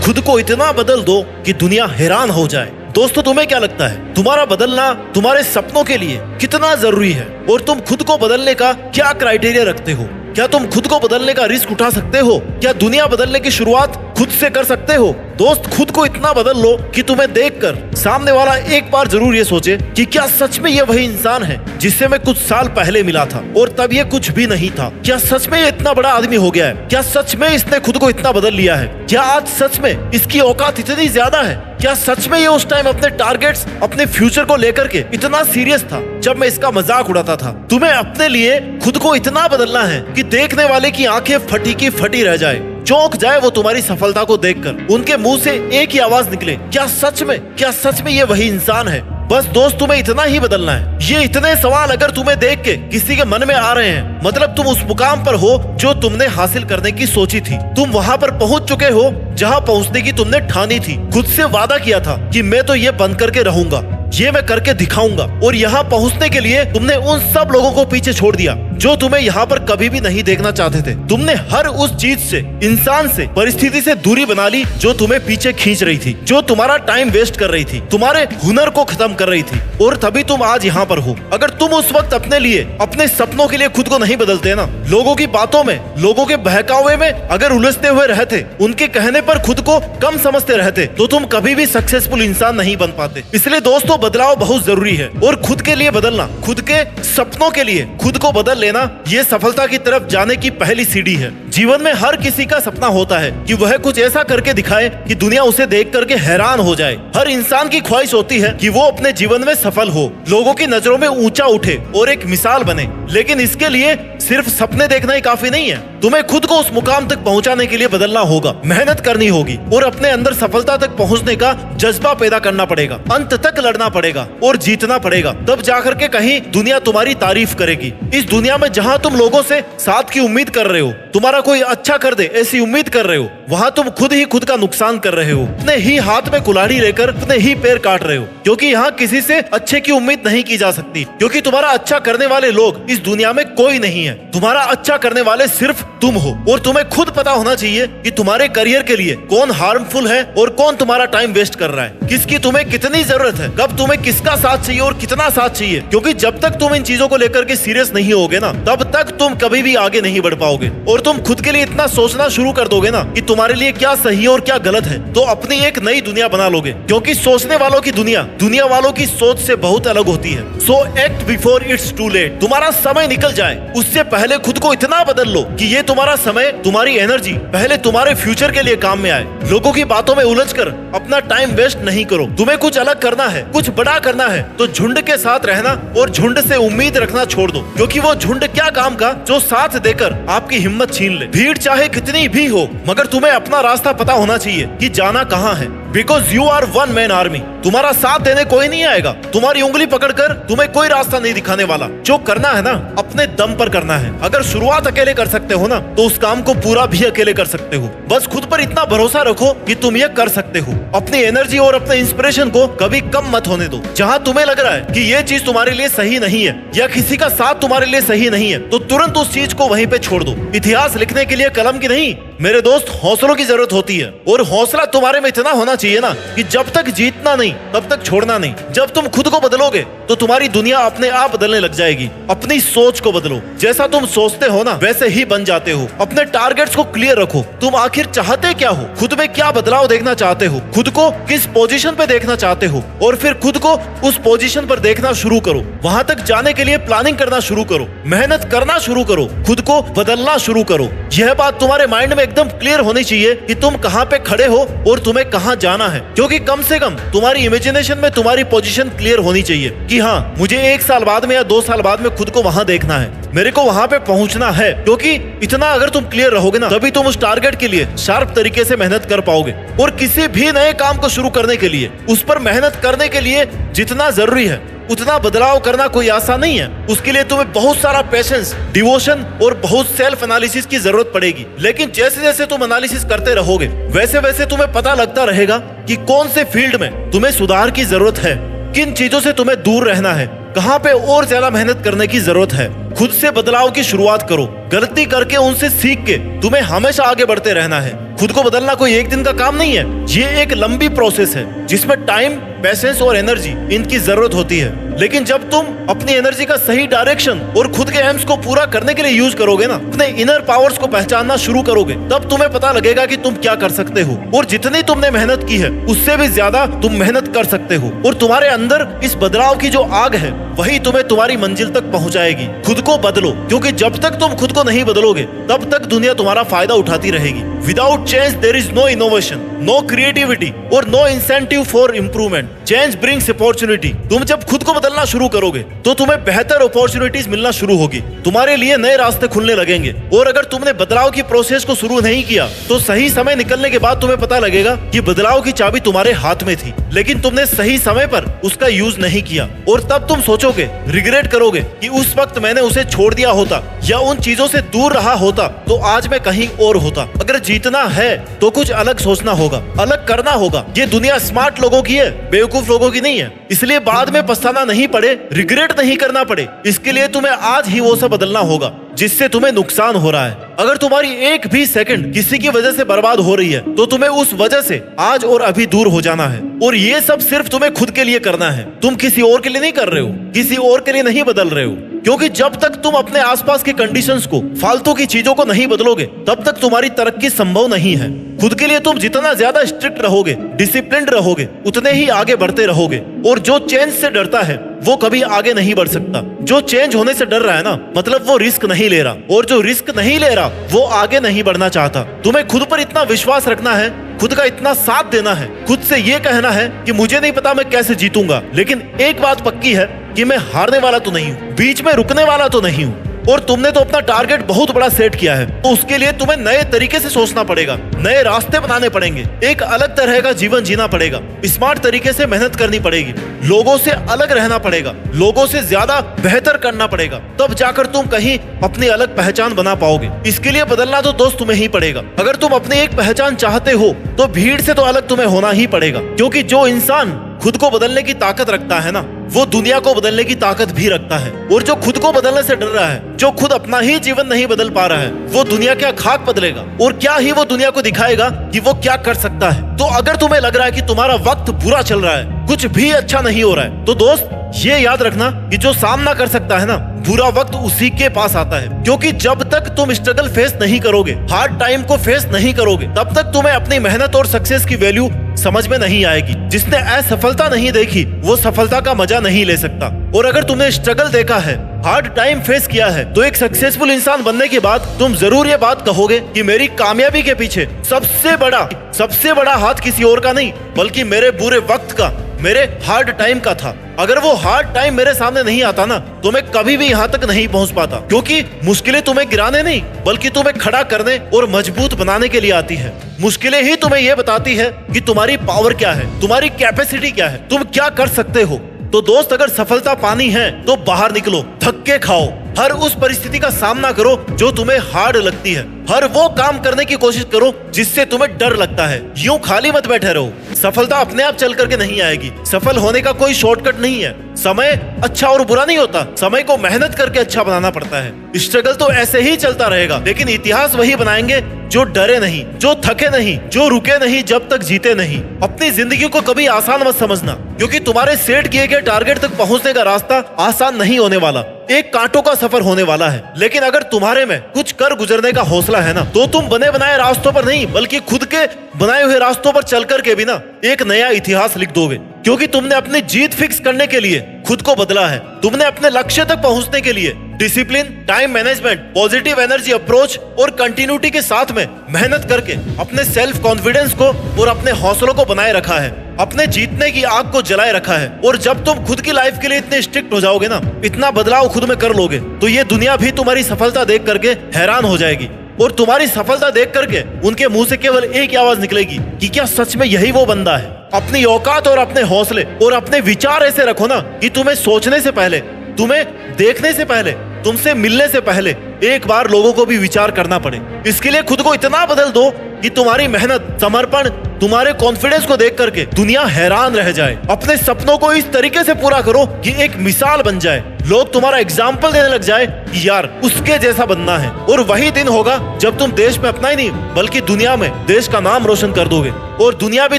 खुद को इतना बदल दो कि दुनिया हैरान हो जाए। दोस्तों, तुम्हें क्या लगता है तुम्हारा बदलना तुम्हारे सपनों के लिए कितना जरूरी है? और तुम खुद को बदलने का क्या क्राइटेरिया रखते हो? क्या तुम खुद को बदलने का रिस्क उठा सकते हो? क्या दुनिया बदलने की शुरुआत खुद से कर सकते हो? दोस्त, खुद को इतना बदल लो कि तुम्हें देखकर सामने वाला एक बार जरूर ये सोचे कि क्या सच में ये वही इंसान है जिससे मैं कुछ साल पहले मिला था और तब ये कुछ भी नहीं था? क्या सच में ये इतना बड़ा आदमी हो गया है? क्या सच में इसने खुद को इतना बदल लिया है? क्या आज सच में इसकी औकात इतनी ज्यादा है? क्या सच में ये उस टाइम अपने टारगेट्स, अपने फ्यूचर को लेकर के इतना सीरियस था जब मैं इसका मजाक उड़ाता था? तुम्हें अपने लिए खुद को इतना बदलना है कि देखने वाले की आंखें फटी की फटी रह जाए, चौंक जाए वो तुम्हारी सफलता को देखकर, उनके मुंह से एक ही आवाज निकले, क्या सच में ये वही इंसान है? बस दोस्त, तुम्हें इतना ही बदलना है। ये इतने सवाल अगर तुम्हें देख के किसी के मन में आ रहे हैं, मतलब तुम उस मुकाम पर हो जो तुमने हासिल करने की सोची थी। तुम वहां पर पहुंच चुके हो जहां पहुंचने की तुमने ठानी थी। खुद से वादा किया था कि मैं तो ये बंद करके रहूंगा, ये मैं करके दिखाऊंगा। और यहाँ पहुंचने के लिए तुमने उन सब लोगों को पीछे छोड़ दिया जो तुम्हें यहाँ पर कभी भी नहीं देखना चाहते थे। तुमने हर उस चीज से, इंसान से, परिस्थिति से दूरी बना ली जो तुम्हें पीछे खींच रही थी, जो तुम्हारा टाइम वेस्ट कर रही थी, तुम्हारे हुनर को खत्म कर रही थी। और तभी तुम आज यहाँ पर हो। अगर तुम उस वक्त अपने लिए, अपने सपनों के लिए खुद को नहीं बदलते ना, लोगों की बातों में, लोगों के बहकावे में अगर उलझते हुए रहते, उनके कहने पर खुद को कम समझते रहते, तो तुम कभी भी सक्सेसफुल इंसान नहीं बन पाते। इसलिए दोस्तों, बदलाव बहुत जरूरी है और खुद के लिए बदलना, खुद के सपनों के लिए खुद को बदल लेना, ये सफलता की तरफ जाने की पहली सीढ़ी है। जीवन में हर किसी का सपना होता है कि वह कुछ ऐसा करके दिखाए कि दुनिया उसे देख करके हैरान हो जाए। हर इंसान की ख्वाहिश होती है कि वो अपने जीवन में सफल हो, लोगों की नजरों में ऊंचा उठे और एक मिसाल बने। लेकिन इसके लिए सिर्फ सपने देखना ही काफी नहीं है। तुम्हें खुद को उस मुकाम तक पहुंचाने के लिए बदलना होगा, मेहनत करनी होगी और अपने अंदर सफलता तक पहुंचने का जज्बा पैदा करना पड़ेगा। अंत तक लड़ना पड़ेगा और जीतना पड़ेगा, तब जाकर के कहीं दुनिया तुम्हारी तारीफ करेगी। इस दुनिया में जहां तुम लोगों से साथ की उम्मीद कर रहे हो, तुम्हारा कोई अच्छा कर दे ऐसी उम्मीद कर रहे हो, वहां तुम खुद ही खुद का नुकसान कर रहे हो। अपने ही हाथ में कुल्हाड़ी लेकर अपने ही पैर काट रहे हो, क्योंकि यहाँ किसी से अच्छे की उम्मीद नहीं की जा सकती, क्योंकि तुम्हारा अच्छा करने वाले लोग इस दुनिया में कोई नहीं है। तुम्हारा अच्छा करने वाले सिर्फ तुम हो। और तुम्हें खुद पता होना चाहिए कि तुम्हारे करियर के लिए कौन हार्मफुल है और कौन तुम्हारा टाइम वेस्ट कर रहा है, किसकी तुम्हें कितनी जरूरत है, कब तुम्हें किसका साथ चाहिए और कितना साथ चाहिए। क्योंकि जब तक तुम इन चीजों को लेकर के सीरियस नहीं होगे ना, तब तक तुम कभी भी आगे नहीं बढ़ पाओगे। और तुम खुद के लिए इतना सोचना शुरू कर दोगे ना कि तुम्हारे लिए क्या सही और क्या गलत है, तो अपनी एक नई दुनिया बना लोगे। क्योंकि सोचने वालों की दुनिया दुनिया वालों की सोच से बहुत अलग होती है। So act before it's too late. तुम्हारा समय निकल जाए उससे पहले खुद को इतना बदल लो कि ये तुम्हारा समय, तुम्हारी एनर्जी पहले तुम्हारे फ्यूचर के लिए काम में आए। लोगों की बातों में उलझकर अपना टाइम वेस्ट नहीं करो। तुम्हें कुछ अलग करना है, कुछ बड़ा करना है, तो झुंड के साथ रहना और झुंड से उम्मीद रखना छोड़ दो। क्योंकि वो झुंड क्या काम का जो साथ देकर आपकी हिम्मत छीन ले। भीड़ चाहे कितनी भी हो, मगर तुम्हें अपना रास्ता पता होना चाहिए कि जाना कहाँ है। Because you are one man army. तुम्हारा साथ देने कोई नहीं आएगा, तुम्हारी उंगली पकड़कर तुम्हें कोई रास्ता नहीं दिखाने वाला। जो करना है ना, अपने दम पर करना है। अगर शुरुआत अकेले कर सकते हो ना, तो उस काम को पूरा भी अकेले कर सकते हो। बस खुद पर इतना भरोसा रखो कि तुम ये कर सकते हो। अपनी एनर्जी और अपने इंस्पिरेशन को कभी कम मत होने दो। जहाँ तुम्हें लग रहा है कि ये चीज तुम्हारे लिए सही नहीं है या किसी का साथ तुम्हारे लिए सही नहीं है, तो तुरंत उस चीज को वहीं पे छोड़ दो। इतिहास लिखने के लिए कलम की नहीं, मेरे दोस्त, हौसलों की जरूरत होती है। और हौसला तुम्हारे में इतना होना चाहिए ना कि जब तक जीतना नहीं तब तक छोड़ना नहीं। जब तुम खुद को बदलोगे तो तुम्हारी दुनिया अपने आप बदलने लग जाएगी। अपनी सोच को बदलो, जैसा तुम सोचते हो ना वैसे ही बन जाते हो। अपने टारगेट्स को क्लियर रखो। तुम आखिर चाहते क्या हो, खुद में क्या बदलाव देखना चाहते हो, खुद को किस पोजीशन पे देखना चाहते हो, और फिर खुद को उस पोजीशन पर देखना शुरू करो। वहां तक जाने के लिए प्लानिंग करना शुरू करो, मेहनत करना शुरू करो, खुद को बदलना शुरू करो। यह बात तुम्हारे माइंड में एकदम क्लियर होनी चाहिए कि तुम कहाँ पे खड़े हो और तुम्हें कहाँ जाना है। क्योंकि कम से कम तुम्हारी इमेजिनेशन में तुम्हारी पोजीशन क्लियर होनी चाहिए कि हाँ, मुझे 1 साल बाद में या 2 साल बाद में खुद को वहां देखना है, मेरे को वहां पे पहुंचना है। क्योंकि इतना अगर तुम क्लियर रहोगे ना, तभी तुम उस टारगेट के लिए शार्प तरीके से मेहनत कर पाओगे। और किसी भी नए काम को शुरू करने के लिए, उस पर मेहनत करने के लिए जितना जरूरी है उतना बदलाव करना कोई आसान नहीं है। उसके लिए तुम्हें बहुत सारा पेशेंस, डिवोशन और बहुत सेल्फ एनालिसिस की जरूरत पड़ेगी। लेकिन जैसे जैसे तुम एनालिसिस करते रहोगे, वैसे वैसे तुम्हें पता लगता रहेगा कि कौन से फील्ड में तुम्हें सुधार की जरूरत है, किन चीजों से तुम्हें दूर रहना है, कहाँ पे और ज्यादा मेहनत करने की जरूरत है। खुद से बदलाव की शुरुआत करो। गलती करके उनसे सीख के तुम्हें हमेशा आगे बढ़ते रहना है। खुद को बदलना कोई एक दिन का काम नहीं है, ये एक लंबी प्रोसेस है जिसमें टाइम, पेशेंस और एनर्जी इनकी जरूरत होती है। लेकिन जब तुम अपनी एनर्जी का सही डायरेक्शन और खुद के एम्स को पूरा करने के लिए यूज करोगे ना, अपने इनर पावर्स को पहचानना शुरू करोगे, तब तुम्हें पता लगेगा कि तुम क्या कर सकते हो और जितनी तुमने मेहनत की है उससे भी ज्यादा तुम मेहनत कर सकते हो। और तुम्हारे अंदर इस बदलाव की जो आग है वही तुम्हें तुम्हारी मंजिल तक पहुंचाएगी। खुद को बदलो, क्योंकि जब तक तुम खुद को नहीं बदलोगे तब तक दुनिया तुम्हारा फायदा उठाती रहेगी। Without change there is no innovation, no creativity और no incentive for improvement. Change brings opportunity. तुम जब खुद को बदलना शुरू करोगे तो तुम्हें बेहतर अपॉर्चुनिटीज मिलना शुरू होगी, तुम्हारे लिए नए रास्ते खुलने लगेंगे। और अगर तुमने बदलाव की प्रोसेस को शुरू नहीं किया तो सही समय निकलने के बाद तुम्हें पता लगेगा कि बदलाव की चाबी तुम्हारे हाथ में थी, लेकिन तुमने सही समय पर उसका यूज नहीं किया। और तब तुम सोचोगे, रिग्रेट करोगे कि उस वक्त मैंने उसे छोड़ दिया होता या उन चीजों से दूर रहा होता तो आज मैं कहीं और होता। अगर जीतना है तो कुछ अलग सोचना होगा, अलग करना होगा। ये दुनिया स्मार्ट लोगों की है, बेवकूफ लोगों की नहीं है। इसलिए बाद में पछताना नहीं पड़े, रिग्रेट नहीं करना पड़े, इसके लिए तुम्हें आज ही वो सब बदलना होगा जिससे तुम्हें नुकसान हो रहा है। अगर तुम्हारी एक भी सेकंड किसी की वजह से बर्बाद हो रही है तो तुम्हें उस वजह से आज और अभी दूर हो जाना है। और ये सब सिर्फ तुम्हें खुद के लिए करना है, तुम किसी और के लिए नहीं कर रहे हो, किसी और के लिए नहीं बदल रहे हो। क्योंकि जब तक तुम अपने आसपास के कंडीशंस को, फालतू की चीजों को नहीं बदलोगे तब तक तुम्हारी तरक्की संभव नहीं है। खुद के लिए तुम जितना ज्यादा स्ट्रिक्ट रहोगे, डिसिप्लिन्ड रहोगे, उतने ही आगे बढ़ते रहोगे। और जो चेंज से डरता है वो कभी आगे नहीं बढ़ सकता। जो चेंज होने से डर रहा है ना, मतलब वो रिस्क नहीं ले रहा, और जो रिस्क नहीं ले रहा वो आगे नहीं बढ़ना चाहता। तुम्हें खुद पर इतना विश्वास रखना है, खुद का इतना साथ देना है, खुद से ये कहना है कि मुझे नहीं पता मैं कैसे जीतूंगा, लेकिन एक बात पक्की है कि मैं हारने वाला तो नहीं हूँ, बीच में रुकने वाला तो नहीं हूँ। और तुमने तो अपना टारगेट बहुत बड़ा सेट किया है, तो उसके लिए तुम्हें नए तरीके से सोचना पड़ेगा, नए रास्ते बनाने पड़ेंगे, एक अलग तरह का जीवन जीना पड़ेगा, स्मार्ट तरीके से मेहनत करनी पड़ेगी, लोगों से अलग रहना पड़ेगा, लोगों से ज्यादा बेहतर करना पड़ेगा, तब जाकर तुम कहीं अपनी अलग पहचान बना पाओगे। इसके लिए बदलना तो दोस्त तुम्हें ही पड़ेगा। अगर तुम अपनी एक पहचान चाहते हो तो भीड़ से तो अलग तुम्हें होना ही पड़ेगा, क्योंकि जो इंसान खुद को बदलने की ताकत रखता है ना, वो दुनिया को बदलने की ताकत भी रखता है। और जो खुद को बदलने से डर रहा है, जो खुद अपना ही जीवन नहीं बदल पा रहा है, वो दुनिया क्या खाक बदलेगा और क्या ही वो दुनिया को दिखाएगा कि वो क्या कर सकता है। तो अगर तुम्हें लग रहा है कि तुम्हारा वक्त बुरा चल रहा है, कुछ भी अच्छा नहीं हो रहा है, तो दोस्त ये याद रखना कि जो सामना कर सकता है ना, बुरा वक्त उसी के पास आता है। क्योंकि जब तक तुम स्ट्रगल फेस नहीं करोगे, हार्ड टाइम को फेस नहीं करोगे, तब तक तुम्हें अपनी मेहनत और सक्सेस की वैल्यू समझ में नहीं आएगी। जिसने असफलता नहीं देखी वो सफलता का मजा नहीं ले सकता। और अगर तुमने स्ट्रगल देखा है, हार्ड टाइम फेस किया है, तो एक सक्सेसफुल इंसान बनने के बाद तुम जरूर ये बात कहोगे कि मेरी कामयाबी के पीछे सबसे बड़ा हाथ किसी और का नहीं, बल्कि मेरे बुरे वक्त का, मेरे हार्ड टाइम का था। अगर वो हार्ड टाइम मेरे सामने नहीं आता ना, तो मैं कभी भी यहाँ तक नहीं पहुँच पाता। क्योंकि मुश्किलें तुम्हें गिराने नहीं, बल्कि तुम्हें खड़ा करने और मजबूत बनाने के लिए आती है। मुश्किलें ही तुम्हें ये बताती है कि तुम्हारी पावर क्या है, तुम्हारी कैपेसिटी क्या है, तुम क्या कर सकते हो। तो दोस्त, अगर सफलता पानी है तो बाहर निकलो, धक्के खाओ, हर उस परिस्थिति का सामना करो जो तुम्हें हार्ड लगती है, हर वो काम करने की कोशिश करो जिससे तुम्हें डर लगता है। यूं खाली मत बैठे रहो। सफलता अपने आप चल करके नहीं आएगी, सफल होने का कोई शॉर्टकट नहीं है। समय अच्छा और बुरा नहीं होता, समय को मेहनत करके अच्छा बनाना पड़ता है। स्ट्रगल तो ऐसे ही चलता रहेगा, लेकिन इतिहास वही बनाएंगे जो डरे नहीं, जो थके नहीं, जो रुके नहीं जब तक जीते नहीं। अपनी जिंदगी को कभी आसान मत समझना, क्योंकि तुम्हारे सेट किए गए टारगेट तक पहुंचने का रास्ता आसान नहीं होने वाला, एक कांटों का सफर होने वाला है। लेकिन अगर तुम्हारे में कुछ कर गुजरने का हौसला है ना, तो तुम बने बनाए रास्तों पर नहीं, बल्कि खुद के बनाए हुए रास्तों पर चल करके भी ना एक नया इतिहास लिख दोगे। क्योंकि तुमने अपनी जीत फिक्स करने के लिए खुद को बदला है, तुमने अपने लक्ष्य तक पहुंचने के लिए discipline, time management, positive energy approach और कंटिन्यूटी के साथ में मेहनत करके अपने सेल्फ कॉन्फिडेंस को और अपने हौसलों को बनाए रखा है, अपने जीतने की आग को जलाए रखा है। और जब तुम खुद की लाइफ के लिए इतने स्ट्रिक्ट हो जाओगे ना, इतना बदलाव खुद में कर लोगे, तो ये दुनिया भी तुम्हारी सफलता देख करके हैरान हो जाएगी। और तुम्हारी सफलता देख करके उनके मुंह से केवल एक ही आवाज निकलेगी कि क्या सच में यही वो बंदा है। अपनी औकात और अपने हौसले और अपने विचार ऐसे रखो ना कि तुम्हें सोचने से पहले, तुम्हें देखने से पहले, तुमसे मिलने से पहले एक बार लोगों को भी विचार करना पड़े। इसके लिए खुद को इतना बदल दो कि तुम्हारी मेहनत, समर्पण, तुम्हारे कॉन्फिडेंस को देख करके दुनिया हैरान रह जाए। अपने सपनों को इस तरीके से पूरा करो कि एक मिसाल बन जाए, लोग तुम्हारा एग्जाम्पल देने लग जाए कि यार उसके जैसा बनना है। और वही दिन होगा जब तुम देश में अपना ही नहीं बल्कि दुनिया में देश का नाम रोशन कर दोगे और दुनिया भी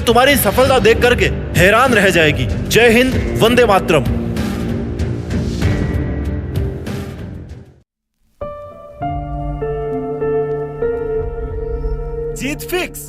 तुम्हारी सफलता देख करके हैरान रह जाएगी। जय हिंद, वंदे मातरम। जीत फिक्स।